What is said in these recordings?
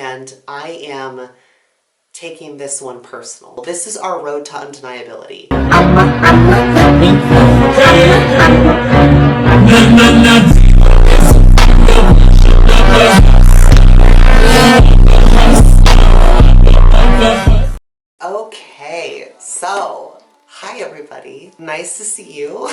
and I am taking this one personal. This is our road to undeniability. Okay, so hi everybody. Nice to see you.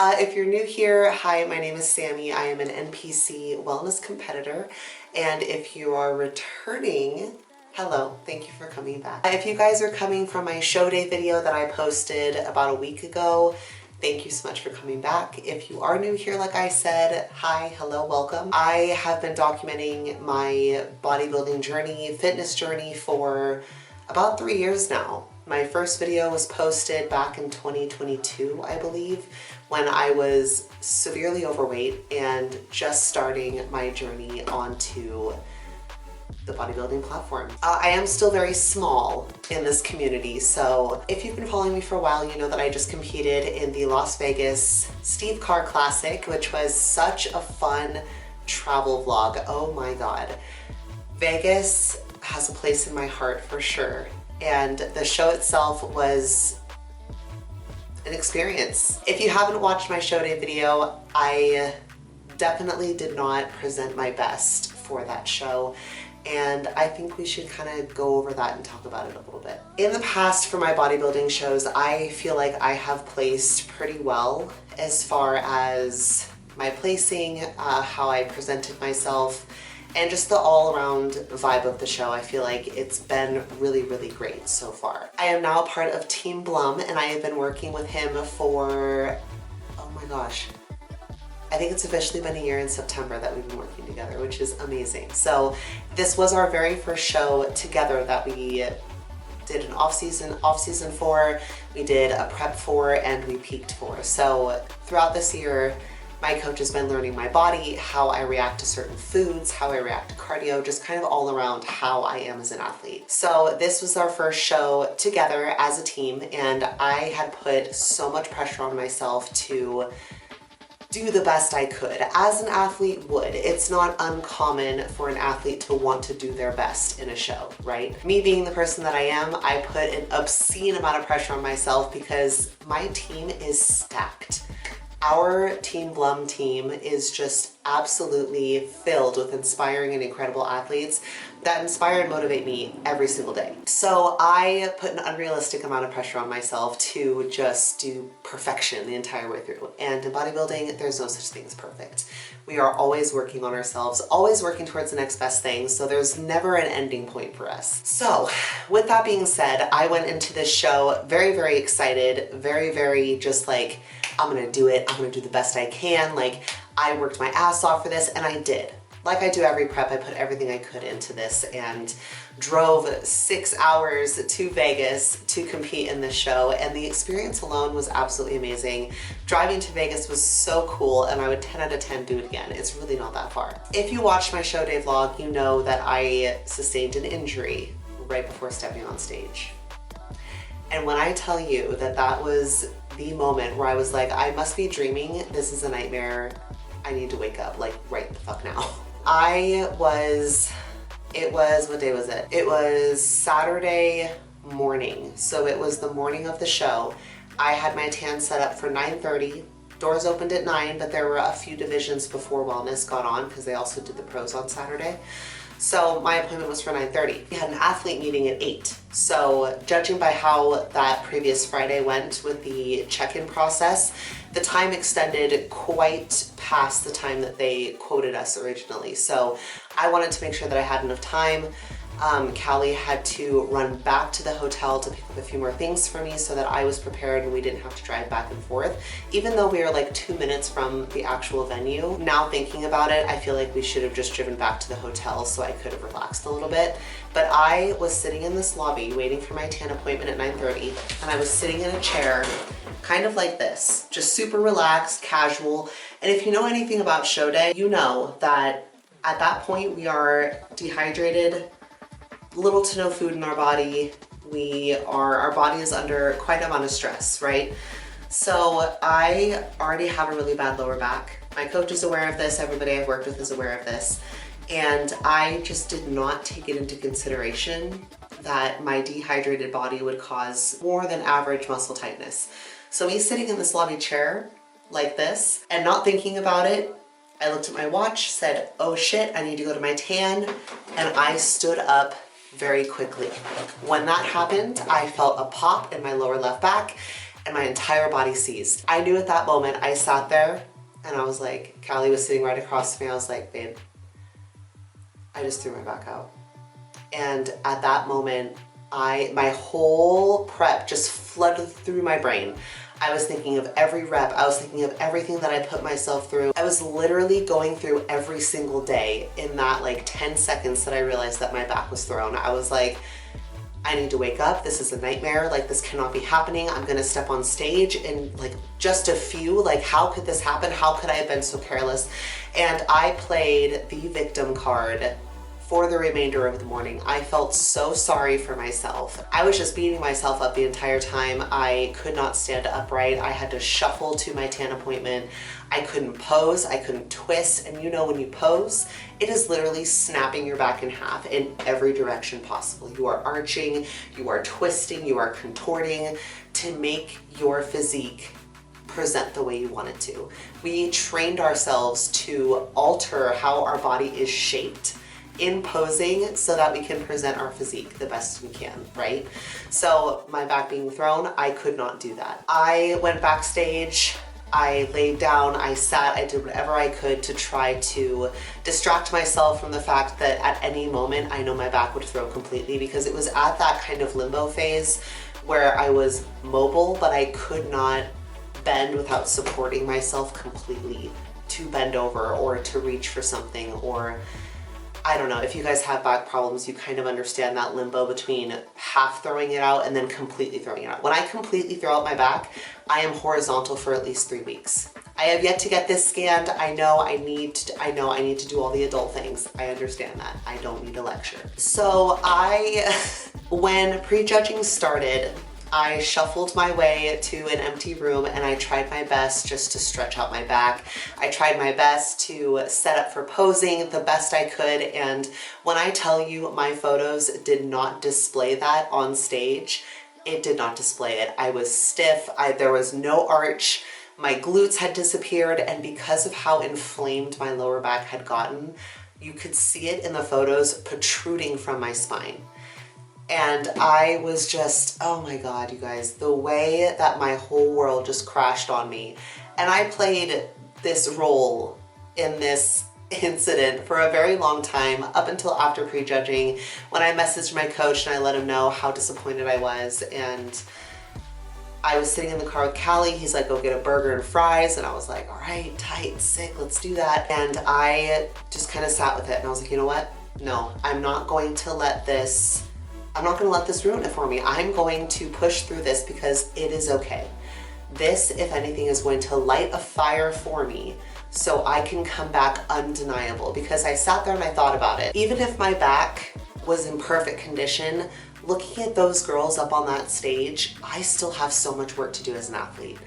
If you're new here, hi, my name is Sammy. I am an NPC wellness competitor. And if you are returning, hello, thank you for coming back. If you guys are coming from my show day video that I posted about a week ago, thank you so much for coming back. If you are new here, like I said, hi, hello, welcome. I have been documenting my bodybuilding journey, fitness journey for about 3 years now. My first video was posted back in 2022, I believe, when I was severely overweight and just starting my journey onto the bodybuilding platform. I am still very small in this community, so if you've been following me for a while, you know that I just competed in the Las Vegas Steve Carr Classic, which was such a fun travel vlog. Oh my God. Vegas has a place in my heart for sure. And the show itself was an experience. If you haven't watched my show day video, I definitely did not present my best for that show. And I think we should kind of go over that and talk about it a little bit. In the past, for my bodybuilding shows, I feel like I have placed pretty well as far as my placing, how I presented myself, and just the all-around vibe of the show. I feel like it's been really, really great so far. I am now a part of Team Blum, and I have been working with him for, oh my gosh, I think it's officially been a year in September that we've been working together, which is amazing. So this was our very first show together that we did an off-season for, we did a prep for, and we peaked for. So throughout this year, my coach has been learning my body, how I react to certain foods, how I react to cardio, just kind of all around how I am as an athlete. So this was our first show together as a team, and I had put so much pressure on myself to do the best I could, as an athlete would. It's not uncommon for an athlete to want to do their best in a show, right? Me being the person that I am, I put an obscene amount of pressure on myself because my team is stacked. Our Team Blum team is just absolutely filled with inspiring and incredible athletes that inspire and motivate me every single day. So I put an unrealistic amount of pressure on myself to just do perfection the entire way through. And in bodybuilding, there's no such thing as perfect. We are always working on ourselves, always working towards the next best thing, so there's never an ending point for us. So with that being said, I went into this show very, very excited, very just like, I'm gonna do it, I'm gonna do the best I can. Like, I worked my ass off for this, and I did. Like I do every prep, I put everything I could into this and drove 6 hours to Vegas to compete in this show, and the experience alone was absolutely amazing. Driving to Vegas was so cool, and I would 10 out of 10 do it again. It's really not that far. If you watched my show day vlog, you know that I sustained an injury right before stepping on stage. And when I tell you that that was the moment where I was like, I must be dreaming, this is a nightmare, I need to wake up, like right the fuck now. What day was it? It was Saturday morning. So it was the morning of the show. I had my tan set up for 9:30. Doors opened at 9, but there were a few divisions before wellness got on because they also did the pros on Saturday. So my appointment was for 9:30. We had an athlete meeting at 8. So judging by how that previous Friday went with the check-in process, the time extended quite past the time that they quoted us originally. So I wanted to make sure that I had enough time. Callie had to run back to the hotel to pick up a few more things for me so that I was prepared and we didn't have to drive back and forth, even though we were like 2 minutes from the actual venue. Now thinking about it, I feel like we should have just driven back to the hotel so I could have relaxed a little bit. But I was sitting in this lobby waiting for my tan appointment at 9:30, and I was sitting in a chair kind of like this, just super relaxed, casual. And if you know anything about show day, you know that at that point we are dehydrated, little to no food in our body. Our body is under quite an amount of stress, right? So I already have a really bad lower back. My coach is aware of this, everybody I've worked with is aware of this. And I just did not take it into consideration that my dehydrated body would cause more than average muscle tightness. So me sitting in this lobby chair like this and not thinking about it, I looked at my watch, said, oh shit, I need to go to my tan, and I stood up very quickly. When that happened, I felt a pop in my lower left back and my entire body seized. I knew at that moment, I sat there and I was like, Callie was sitting right across from me. I was like, babe, I just threw my back out. And at that moment, my whole prep just flooded through my brain. I was thinking of every rep. I was thinking of everything that I put myself through. I was literally going through every single day in that like 10 seconds that I realized that my back was thrown. I was like, I need to wake up. This is a nightmare. Like, this cannot be happening. I'm gonna step on stage in like just a few. Like, how could this happen? How could I have been so careless? And I played the victim card for the remainder of the morning. I felt so sorry for myself. I was just beating myself up the entire time. I could not stand upright. I had to shuffle to my tan appointment. I couldn't pose, I couldn't twist. And you know, when you pose, it is literally snapping your back in half in every direction possible. You are arching, you are twisting, you are contorting to make your physique present the way you want it to. We trained ourselves to alter how our body is shaped in posing so that we can present our physique the best we can, right? So my back being thrown, I could not do that. I went backstage, I laid down, I sat, I did whatever I could to try to distract myself from the fact that at any moment I know my back would throw completely, because it was at that kind of limbo phase where I was mobile, but I could not bend without supporting myself completely to bend over or to reach for something, or I don't know, if you guys have back problems, you kind of understand that limbo between half throwing it out and then completely throwing it out. When I completely throw out my back, I am horizontal for at least 3 weeks. I have yet to get this scanned. I know I need to do all the adult things. I understand that. I don't need a lecture. So when prejudging started, I shuffled my way to an empty room and I tried my best just to stretch out my back. I tried my best to set up for posing the best I could, and when I tell you my photos did not display that on stage, it did not display it. I was stiff, there was no arch, my glutes had disappeared, and because of how inflamed my lower back had gotten, you could see it in the photos protruding from my spine. And I was just, oh my God, you guys, the way that my whole world just crashed on me. And I played this role in this incident for a very long time, up until after prejudging, when I messaged my coach and I let him know how disappointed I was. And I was sitting in the car with Callie. He's like, go get a burger and fries. And I was like, all right, tight, sick, let's do that. And I just kind of sat with it. And I was like, you know what? No, I'm not going to let this ruin it for me. I'm going to push through this because it is okay. This, if anything, is going to light a fire for me so I can come back undeniable, because I sat there and I thought about it. Even if my back was in perfect condition, looking at those girls up on that stage, I still have so much work to do as an athlete.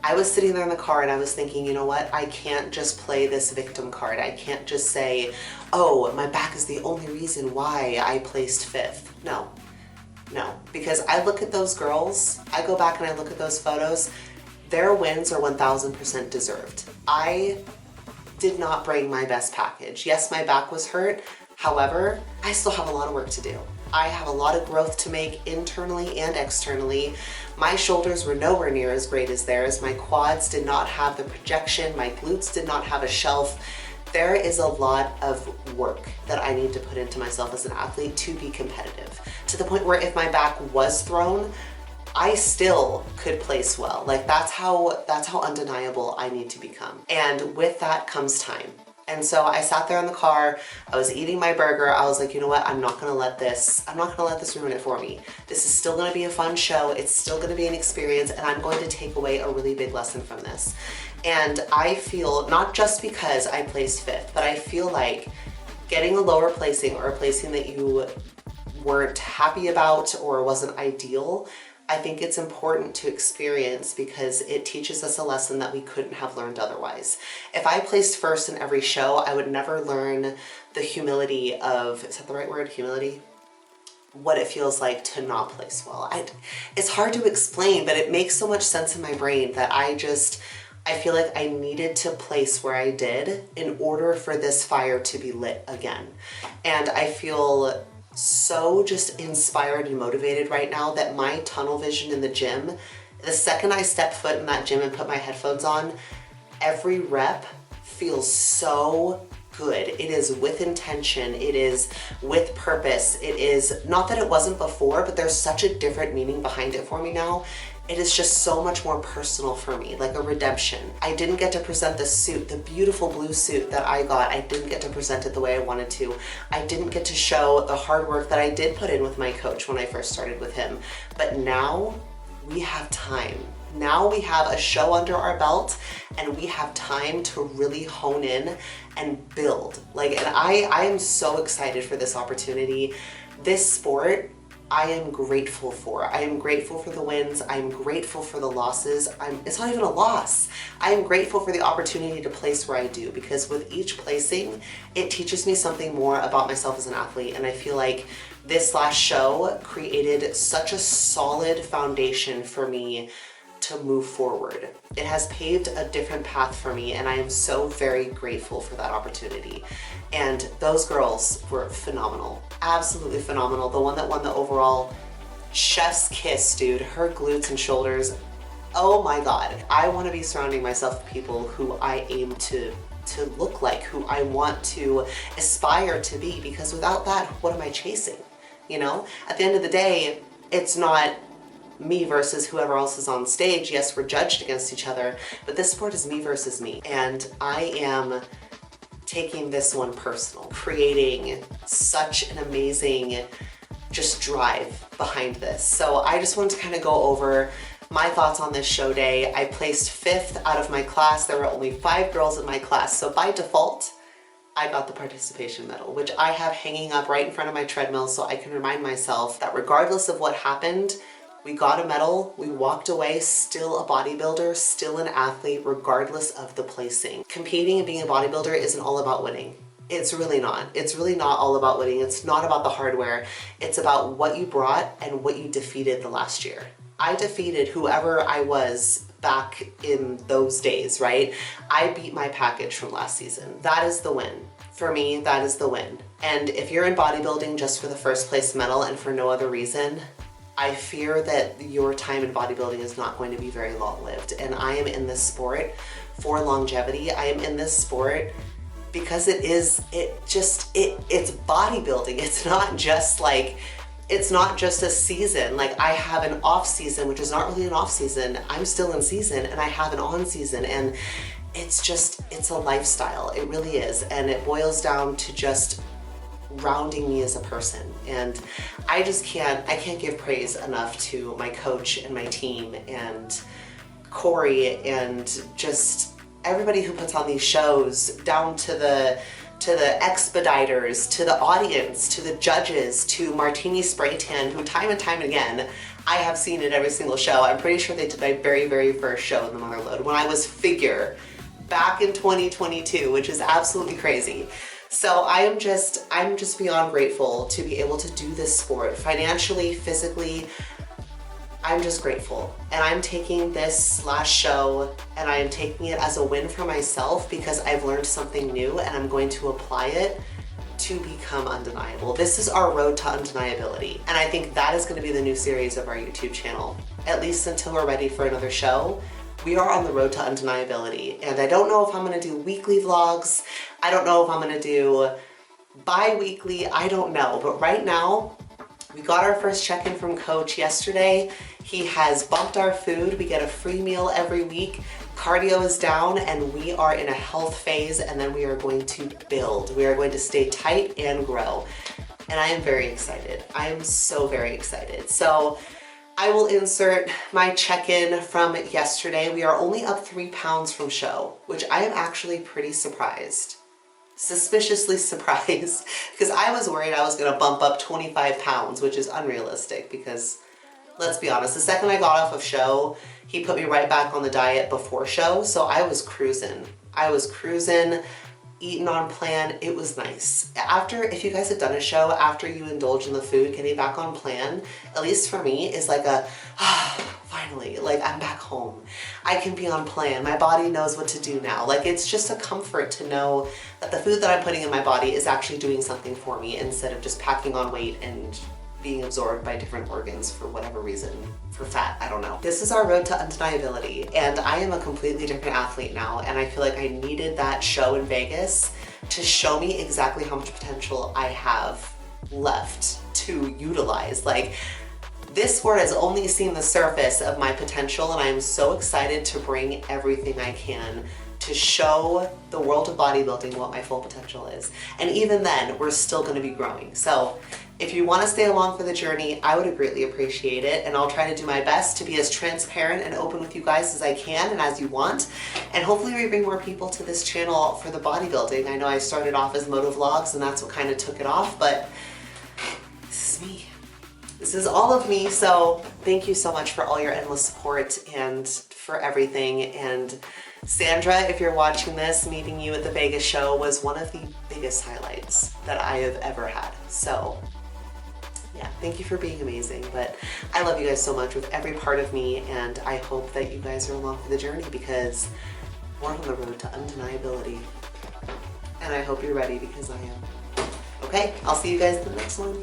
I was sitting there in the car and I was thinking, you know what? I can't just play this victim card. I can't just say, oh, my back is the only reason why I placed 5th. No, because I look at those girls, I go back and I look at those photos, their wins are 1000% deserved. I did not bring my best package. Yes, my back was hurt. However, I still have a lot of work to do. I have a lot of growth to make internally and externally. My shoulders were nowhere near as great as theirs. My quads did not have the projection. My glutes did not have a shelf. There is a lot of work that I need to put into myself as an athlete to be competitive, to the point where if my back was thrown, I still could place well. Like, that's how undeniable I need to become. And with that comes time. And so I sat there in the car, I was eating my burger, I was like, you know what, I'm not gonna let this ruin it for me. This is still gonna be a fun show, it's still gonna be an experience, and I'm going to take away a really big lesson from this. And I feel, not just because I placed 5th, but I feel like getting a lower placing or a placing that you weren't happy about or wasn't ideal, I think it's important to experience, because it teaches us a lesson that we couldn't have learned otherwise. If I placed first in every show, I would never learn the humility of, is that the right word, humility? What it feels like to not place well. It's hard to explain, but it makes so much sense in my brain that I feel like I needed to place where I did in order for this fire to be lit again. And I feel so just inspired and motivated right now that my tunnel vision in the gym, the second I step foot in that gym and put my headphones on, every rep feels so good. It is with intention. It is with purpose. It is not that it wasn't before, but there's such a different meaning behind it for me now. It is just so much more personal for me, like a redemption. I didn't get to present the suit, the beautiful blue suit that I got. I didn't get to present it the way I wanted to. I didn't get to show the hard work that I did put in with my coach when I first started with him. But now we have time. Now we have a show under our belt and we have time to really hone in and build. And I am so excited for this opportunity. This sport, I am grateful for. I am grateful for the wins. I'm grateful for the losses. It's not even a loss. I am grateful for the opportunity to place where I do, because with each placing, it teaches me something more about myself as an athlete. And I feel like this last show created such a solid foundation for me to move forward. It has paved a different path for me, and I am so very grateful for that opportunity. And those girls were phenomenal, absolutely phenomenal. The one that won the overall, chef's kiss, dude, her glutes and shoulders. Oh my God. I want to be surrounding myself with people who I aim to look like, who I want to aspire to be, because without that, what am I chasing? You know, at the end of the day, it's not me versus whoever else is on stage. Yes, we're judged against each other, but this sport is me versus me. And I am taking this one personal, creating such an amazing just drive behind this. So I just wanted to kind of go over my thoughts on this show day. I placed 5th out of my class. There were only 5 girls in my class. So by default, I got the participation medal, which I have hanging up right in front of my treadmill so I can remind myself that regardless of what happened, we got a medal, we walked away still a bodybuilder, still an athlete, regardless of the placing. Competing and being a bodybuilder isn't all about winning. It's really not. It's really not all about winning. It's not about the hardware. It's about what you brought and what you defeated the last year. I defeated whoever I was back in those days, right? I beat my package from last season. That is the win. For me, that is the win. And if you're in bodybuilding just for the first place medal and for no other reason, I fear that your time in bodybuilding is not going to be very long-lived. And I am in this sport for longevity. I am in this sport because it's bodybuilding. It's not just a season. Like, I have an off season, which is not really an off season. I'm still in season, and I have an on season, and it's a lifestyle. It really is. And it boils down to just rounding me as a person. And I can't give praise enough to my coach and my team and Corey and just everybody who puts on these shows, down to the expediters, to the audience, to the judges, to Martini Spray Tan, who time and time again, I have seen at every single show. I'm pretty sure they did my very, very first show in the Motherlode when I was figure back in 2022, which is absolutely crazy. So I'm just beyond grateful to be able to do this sport financially, physically. I'm just grateful. And I'm taking this last show and I am taking it as a win for myself because I've learned something new and I'm going to apply it to become undeniable. This is our road to undeniability. And I think that is going to be the new series of our YouTube channel, at least until we're ready for another show. We are on the road to undeniability, and I don't know if I'm gonna do weekly vlogs. I don't know if I'm gonna do bi-weekly, I don't know. But right now, we got our first check-in from Coach yesterday. He has bumped our food. We get a free meal every week. Cardio is down, and we are in a health phase, and then we are going to build. We are going to stay tight and grow. And I am very excited. I am so very excited. So I will insert my check-in from yesterday. We are only up 3 pounds from show, which I am actually pretty surprised. Suspiciously surprised, because I was worried I was gonna bump up 25 pounds, which is unrealistic because, let's be honest, the second I got off of show, he put me right back on the diet before show, so I was cruising. eaten on plan. It was nice. If you guys have done a show, after you indulge in the food, getting back on plan, at least for me, is like a, finally, like I'm back home. I can be on plan. My body knows what to do now. Like it's just a comfort to know that the food that I'm putting in my body is actually doing something for me instead of just packing on weight and being absorbed by different organs for whatever reason, for fat, I don't know. This is our road to undeniability, and I am a completely different athlete now, and I feel like I needed that show in Vegas to show me exactly how much potential I have left to utilize. Like, this sport has only seen the surface of my potential, and I am so excited to bring everything I can to show the world of bodybuilding what my full potential is. And even then, we're still gonna be growing. So if you wanna stay along for the journey, I would greatly appreciate it, and I'll try to do my best to be as transparent and open with you guys as I can and as you want. And hopefully we bring more people to this channel for the bodybuilding. I know I started off as moto vlogs and that's what kind of took it off, but this is me. This is all of me, so thank you so much for all your endless support and for everything. And Sandra, if you're watching this, meeting you at the Vegas show was one of the biggest highlights that I have ever had. So yeah, thank you for being amazing. But I love you guys so much with every part of me, and I hope that you guys are along for the journey because we're on the road to undeniability. And I hope you're ready because I am. Okay, I'll see you guys in the next one.